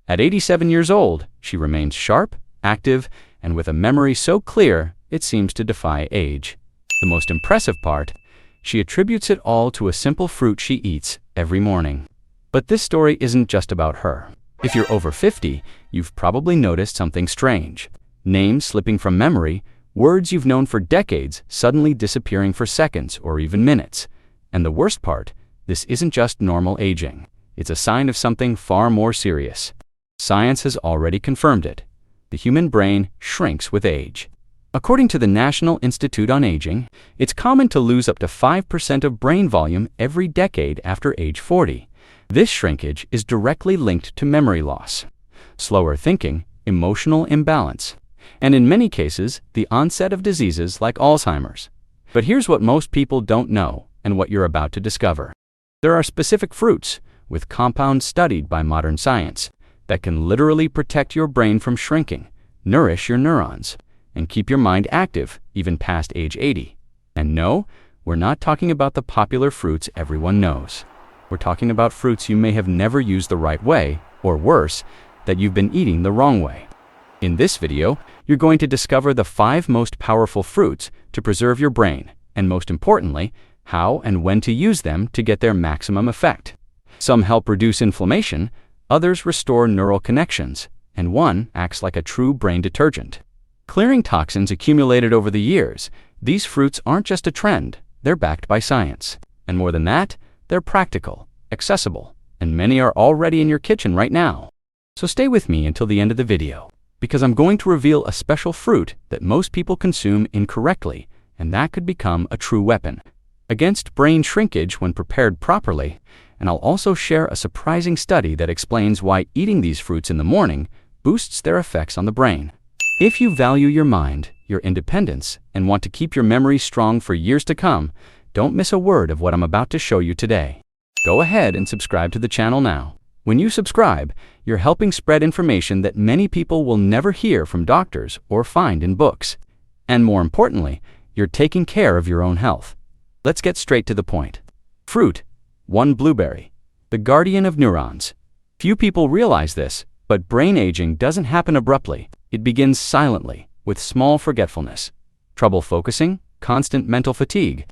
At 87 years old, she remains sharp, active, and with a memory so clear it seems to defy age. The most impressive part, she attributes it all to a simple fruit she eats every morning. But this story isn't just about her. If you're over 50, you've probably noticed something strange. Names slipping from memory, words you've known for decades suddenly disappearing for seconds or even minutes. And the worst part, this isn't just normal aging. It's a sign of something far more serious. Science has already confirmed it. The human brain shrinks with age. According to the National Institute on Aging, it's common to lose up to 5% of brain volume every decade after age 40. This shrinkage is directly linked to memory loss, slower thinking, emotional imbalance, and in many cases, the onset of diseases like Alzheimer's. But here's what most people don't know and what you're about to discover. There are specific fruits, with compounds studied by modern science, that can literally protect your brain from shrinking, nourish your neurons, and keep your mind active even past age 80. And no, we're not talking about the popular fruits everyone knows. We're talking about fruits you may have never used the right way, or worse, that you've been eating the wrong way. In this video, you're going to discover the 5 most powerful fruits to preserve your brain, and most importantly, how and when to use them to get their maximum effect. Some help reduce inflammation, others restore neural connections, and one acts like a true brain detergent. Clearing toxins accumulated over the years, these fruits aren't just a trend, they're backed by science. And more than that, they're practical, accessible, and many are already in your kitchen right now. So stay with me until the end of the video, because I'm going to reveal a special fruit that most people consume incorrectly, and that could become a true weapon against brain shrinkage when prepared properly. And I'll also share a surprising study that explains why eating these fruits in the morning boosts their effects on the brain. If you value your mind, your independence, and want to keep your memory strong for years to come, don't miss a word of what I'm about to show you today. Go ahead and subscribe to the channel now. When you subscribe, you're helping spread information that many people will never hear from doctors or find in books. And more importantly, you're taking care of your own health. Let's get straight to the point. Fruit 1. Blueberry, the guardian of neurons. Few people realize this, but brain aging doesn't happen abruptly. It begins silently, with small forgetfulness, trouble focusing, constant mental fatigue.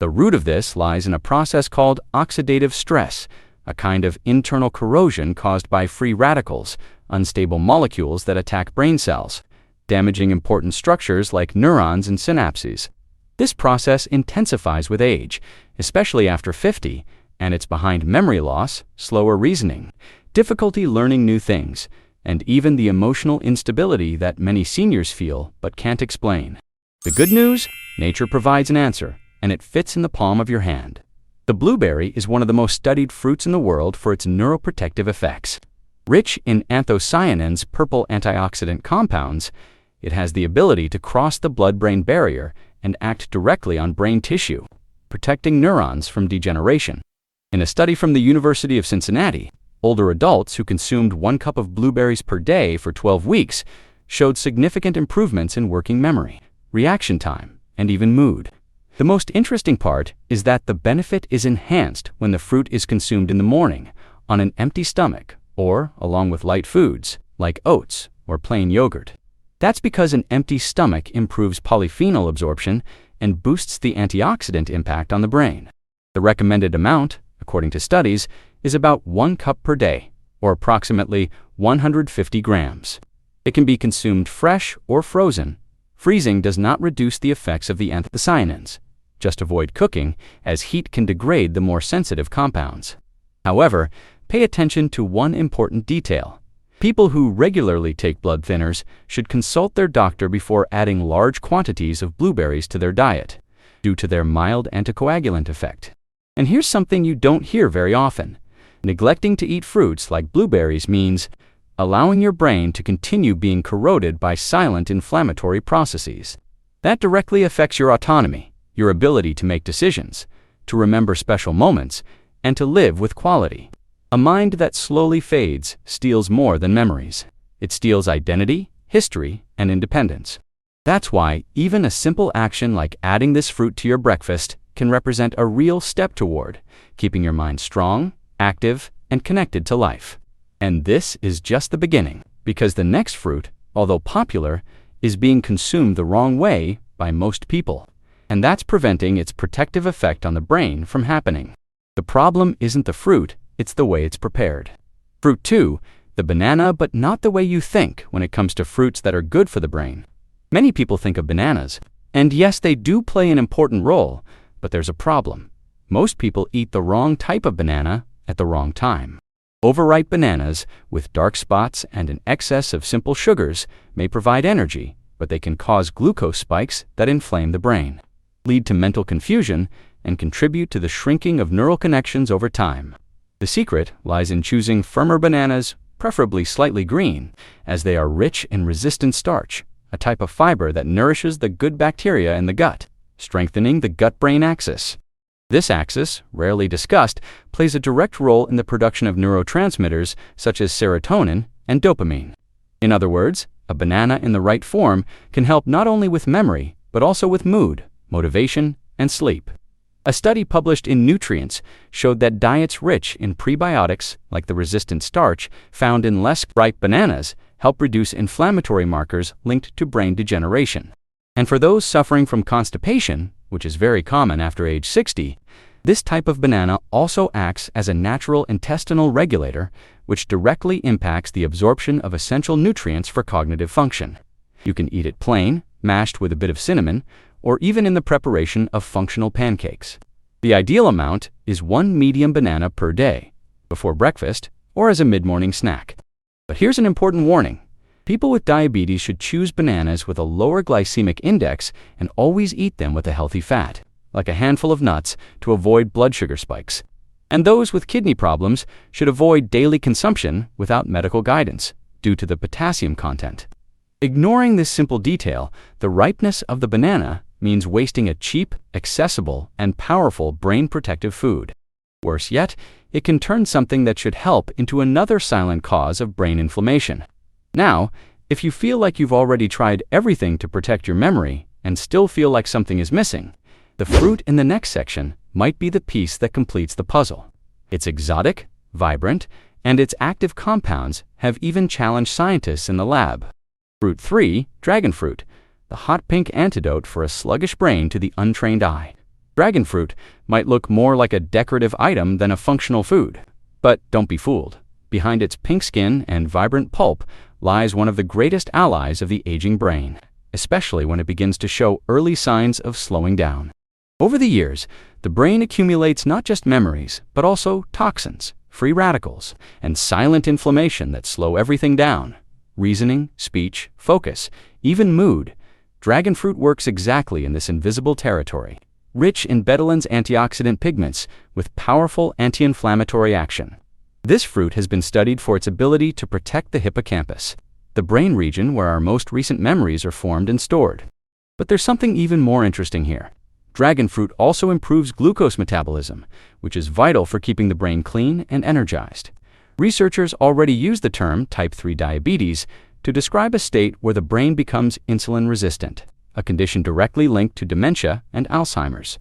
The root of this lies in a process called oxidative stress, a kind of internal corrosion caused by free radicals, unstable molecules that attack brain cells, damaging important structures like neurons and synapses. This process intensifies with age, especially after 50, and it's behind memory loss, slower reasoning, difficulty learning new things, and even the emotional instability that many seniors feel but can't explain. The good news? Nature provides an answer, and it fits in the palm of your hand. The blueberry is one of the most studied fruits in the world for its neuroprotective effects. Rich in anthocyanins, purple antioxidant compounds, it has the ability to cross the blood-brain barrier and act directly on brain tissue, protecting neurons from degeneration. In a study from the University of Cincinnati, older adults who consumed 1 cup of blueberries per day for 12 weeks showed significant improvements in working memory, reaction time, and even mood. The most interesting part is that the benefit is enhanced when the fruit is consumed in the morning, on an empty stomach, or along with light foods, like oats or plain yogurt. That's because an empty stomach improves polyphenol absorption and boosts the antioxidant impact on the brain. The recommended amount, according to studies, is about 1 cup per day, or approximately 150 grams. It can be consumed fresh or frozen. Freezing does not reduce the effects of the anthocyanins. Just avoid cooking, as heat can degrade the more sensitive compounds. However, pay attention to one important detail. People who regularly take blood thinners should consult their doctor before adding large quantities of blueberries to their diet, due to their mild anticoagulant effect. And here's something you don't hear very often. Neglecting to eat fruits like blueberries means allowing your brain to continue being corroded by silent inflammatory processes. That directly affects your autonomy, your ability to make decisions, to remember special moments, and to live with quality. A mind that slowly fades steals more than memories. It steals identity, history, and independence. That's why even a simple action like adding this fruit to your breakfast can represent a real step toward keeping your mind strong, active, and connected to life. And this is just the beginning, because the next fruit, although popular, is being consumed the wrong way by most people. And that's preventing its protective effect on the brain from happening. The problem isn't the fruit, it's the way it's prepared. Fruit 2, the banana, but not the way you think when it comes to fruits that are good for the brain. Many people think of bananas, and yes, they do play an important role, but there's a problem. Most people eat the wrong type of banana at the wrong time. Overripe bananas with dark spots and an excess of simple sugars may provide energy, but they can cause glucose spikes that inflame the brain, lead to mental confusion, and contribute to the shrinking of neural connections over time. The secret lies in choosing firmer bananas, preferably slightly green, as they are rich in resistant starch, a type of fiber that nourishes the good bacteria in the gut, strengthening the gut-brain axis. This axis, rarely discussed, plays a direct role in the production of neurotransmitters such as serotonin and dopamine. In other words, a banana in the right form can help not only with memory, but also with mood, motivation, and sleep. A study published in Nutrients showed that diets rich in prebiotics, like the resistant starch found in less ripe bananas, help reduce inflammatory markers linked to brain degeneration. And for those suffering from constipation, which is very common after age 60, this type of banana also acts as a natural intestinal regulator, which directly impacts the absorption of essential nutrients for cognitive function. You can eat it plain, mashed with a bit of cinnamon, or even in the preparation of functional pancakes. The ideal amount is 1 medium banana per day, before breakfast or as a mid-morning snack. But here's an important warning. People with diabetes should choose bananas with a lower glycemic index and always eat them with a healthy fat, like a handful of nuts, to avoid blood sugar spikes. And those with kidney problems should avoid daily consumption without medical guidance, due to the potassium content. Ignoring this simple detail, the ripeness of the banana means wasting a cheap, accessible, and powerful brain-protective food. Worse yet, it can turn something that should help into another silent cause of brain inflammation. Now, if you feel like you've already tried everything to protect your memory and still feel like something is missing, the fruit in the next section might be the piece that completes the puzzle. It's exotic, vibrant, and its active compounds have even challenged scientists in the lab. Fruit 3, dragon fruit, the hot pink antidote for a sluggish brain to the untrained eye. Dragon fruit might look more like a decorative item than a functional food. But don't be fooled. Behind its pink skin and vibrant pulp lies one of the greatest allies of the aging brain, especially when it begins to show early signs of slowing down. Over the years, the brain accumulates not just memories, but also toxins, free radicals, and silent inflammation that slow everything down. Reasoning, speech, focus, even mood. Dragon fruit works exactly in this invisible territory, rich in betelin's antioxidant pigments with powerful anti-inflammatory action. This fruit has been studied for its ability to protect the hippocampus, the brain region where our most recent memories are formed and stored. But there's something even more interesting here. Dragon fruit also improves glucose metabolism, which is vital for keeping the brain clean and energized. Researchers already use the term type 3 diabetes to describe a state where the brain becomes insulin resistant, a condition directly linked to dementia and Alzheimer's.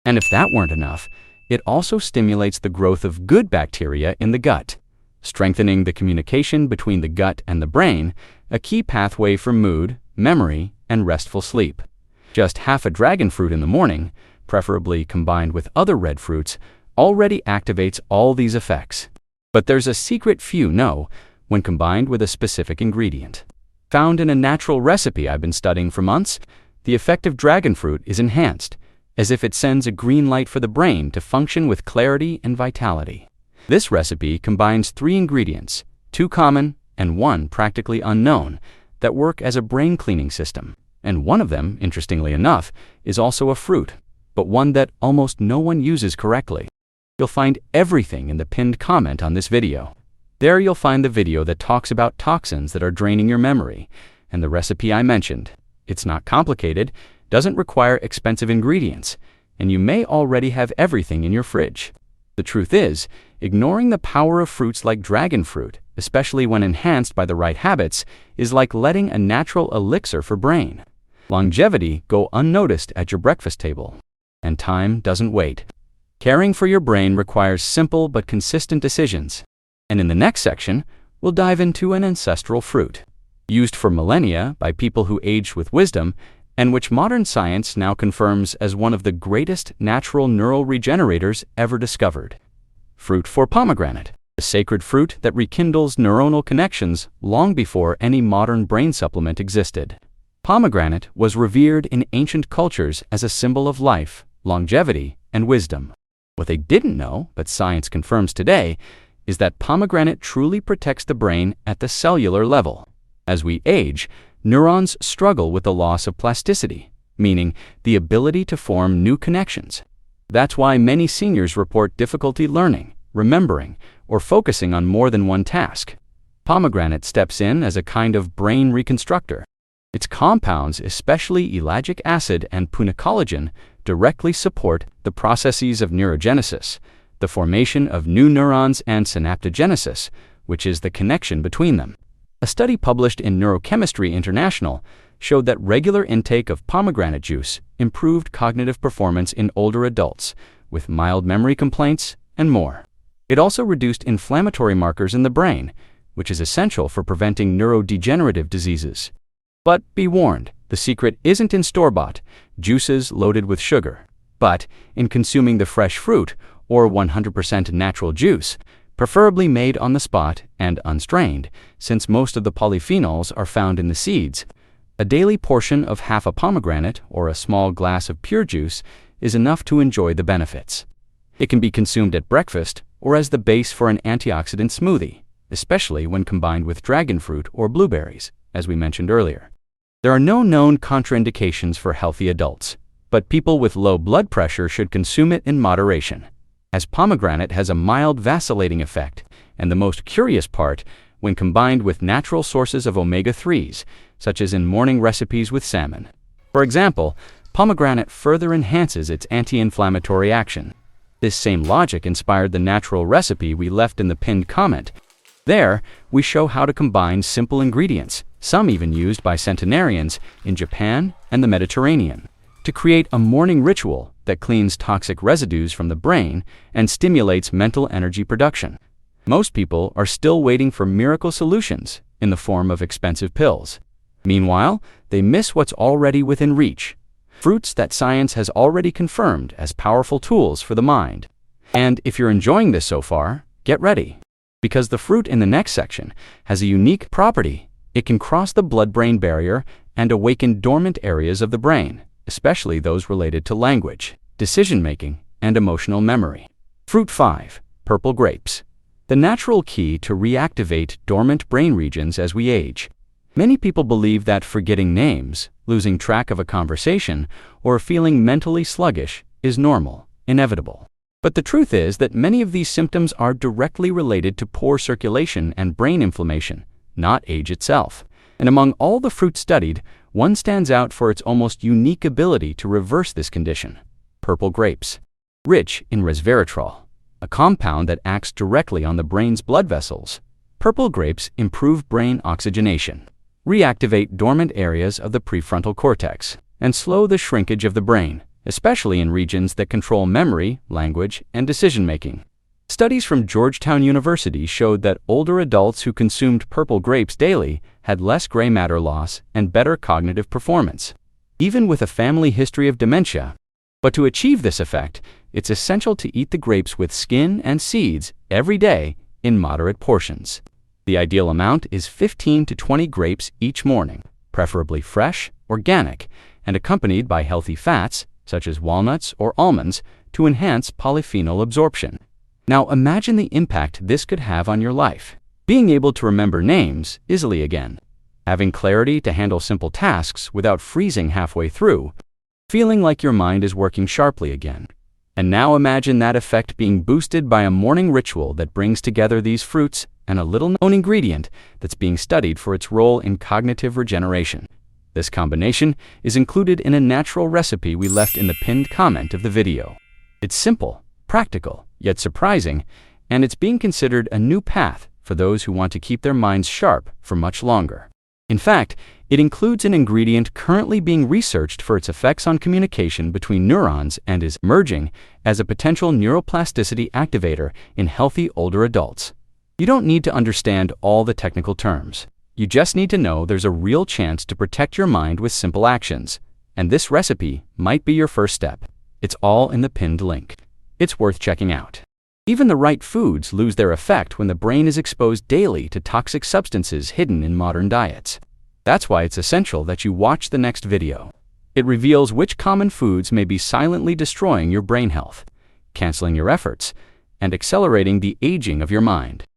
And if that weren't enough, it also stimulates the growth of good bacteria in the gut, strengthening the communication between the gut and the brain, a key pathway for mood, memory, and restful sleep. Just half a dragon fruit in the morning, preferably combined with other red fruits, already activates all these effects. But there's a secret few know when combined with a specific ingredient. Found in a natural recipe I've been studying for months, the effect of dragon fruit is enhanced, as if it sends a green light for the brain to function with clarity and vitality. This recipe combines 3 ingredients, 2 common and 1 practically unknown, that work as a brain cleaning system. And one of them, interestingly enough, is also a fruit, but one that almost no one uses correctly. You'll find everything in the pinned comment on this video. There you'll find the video that talks about toxins that are draining your memory, and the recipe I mentioned. It's not complicated, doesn't require expensive ingredients, and you may already have everything in your fridge. The truth is, ignoring the power of fruits like dragon fruit, especially when enhanced by the right habits, is like letting a natural elixir for brain longevity go unnoticed at your breakfast table. And time doesn't wait. Caring for your brain requires simple but consistent decisions. And in the next section, we'll dive into an ancestral fruit, used for millennia by people who aged with wisdom, and which modern science now confirms as one of the greatest natural neural regenerators ever discovered. Fruit for pomegranate, a sacred fruit that rekindles neuronal connections long before any modern brain supplement existed. Pomegranate was revered in ancient cultures as a symbol of life, longevity, and wisdom. What they didn't know, but science confirms today, is that pomegranate truly protects the brain at the cellular level. As we age, neurons struggle with the loss of plasticity, meaning the ability to form new connections. That's why many seniors report difficulty learning, remembering, or focusing on more than one task. Pomegranate steps in as a kind of brain reconstructor. Its compounds, especially ellagic acid and punicologen, directly support the processes of neurogenesis, the formation of new neurons, and synaptogenesis, which is the connection between them. A study published in Neurochemistry International showed that regular intake of pomegranate juice improved cognitive performance in older adults with mild memory complaints and more. It also reduced inflammatory markers in the brain, which is essential for preventing neurodegenerative diseases. But be warned, the secret isn't in store-bought juices loaded with sugar, but in consuming the fresh fruit or 100% natural juice, preferably made on the spot and unstrained, since most of the polyphenols are found in the seeds. A daily portion of half a pomegranate or a small glass of pure juice is enough to enjoy the benefits. It can be consumed at breakfast or as the base for an antioxidant smoothie, especially when combined with dragon fruit or blueberries, as we mentioned earlier. There are no known contraindications for healthy adults, but people with low blood pressure should consume it in moderation, as pomegranate has a mild vacillating effect, and the most curious part, when combined with natural sources of omega-3s, such as in morning recipes with salmon. For example, pomegranate further enhances its anti-inflammatory action. This same logic inspired the natural recipe we left in the pinned comment. There, we show how to combine simple ingredients, some even used by centenarians in Japan and the Mediterranean, to create a morning ritual that cleans toxic residues from the brain and stimulates mental energy production. Most people are still waiting for miracle solutions in the form of expensive pills. Meanwhile, they miss what's already within reach: fruits that science has already confirmed as powerful tools for the mind. And if you're enjoying this so far, get ready, because the fruit in the next section has a unique property. It can cross the blood-brain barrier and awaken dormant areas of the brain, especially those related to language, decision-making, and emotional memory. Fruit 5. Purple grapes. The natural key to reactivate dormant brain regions as we age. Many people believe that forgetting names, losing track of a conversation, or feeling mentally sluggish is normal, inevitable. But the truth is that many of these symptoms are directly related to poor circulation and brain inflammation, not age itself. And among all the fruits studied, one stands out for its almost unique ability to reverse this condition: purple grapes. Rich in resveratrol, a compound that acts directly on the brain's blood vessels, purple grapes improve brain oxygenation, reactivate dormant areas of the prefrontal cortex, and slow the shrinkage of the brain, especially in regions that control memory, language, and decision-making. Studies from Georgetown University showed that older adults who consumed purple grapes daily had less gray matter loss and better cognitive performance, even with a family history of dementia. But to achieve this effect, it's essential to eat the grapes with skin and seeds every day in moderate portions. The ideal amount is 15 to 20 grapes each morning, preferably fresh, organic, and accompanied by healthy fats, such as walnuts or almonds, to enhance polyphenol absorption. Now imagine the impact this could have on your life. Being able to remember names easily again, having clarity to handle simple tasks without freezing halfway through, feeling like your mind is working sharply again. And now imagine that effect being boosted by a morning ritual that brings together these fruits and a little-known ingredient that's being studied for its role in cognitive regeneration. This combination is included in a natural recipe we left in the pinned comment of the video. It's simple, practical, yet surprising, and it's being considered a new path for those who want to keep their minds sharp for much longer. In fact, it includes an ingredient currently being researched for its effects on communication between neurons and is emerging as a potential neuroplasticity activator in healthy older adults. You don't need to understand all the technical terms. You just need to know there's a real chance to protect your mind with simple actions, and this recipe might be your first step. It's all in the pinned link. It's worth checking out. Even the right foods lose their effect when the brain is exposed daily to toxic substances hidden in modern diets. That's why it's essential that you watch the next video. It reveals which common foods may be silently destroying your brain health, canceling your efforts, and accelerating the aging of your mind.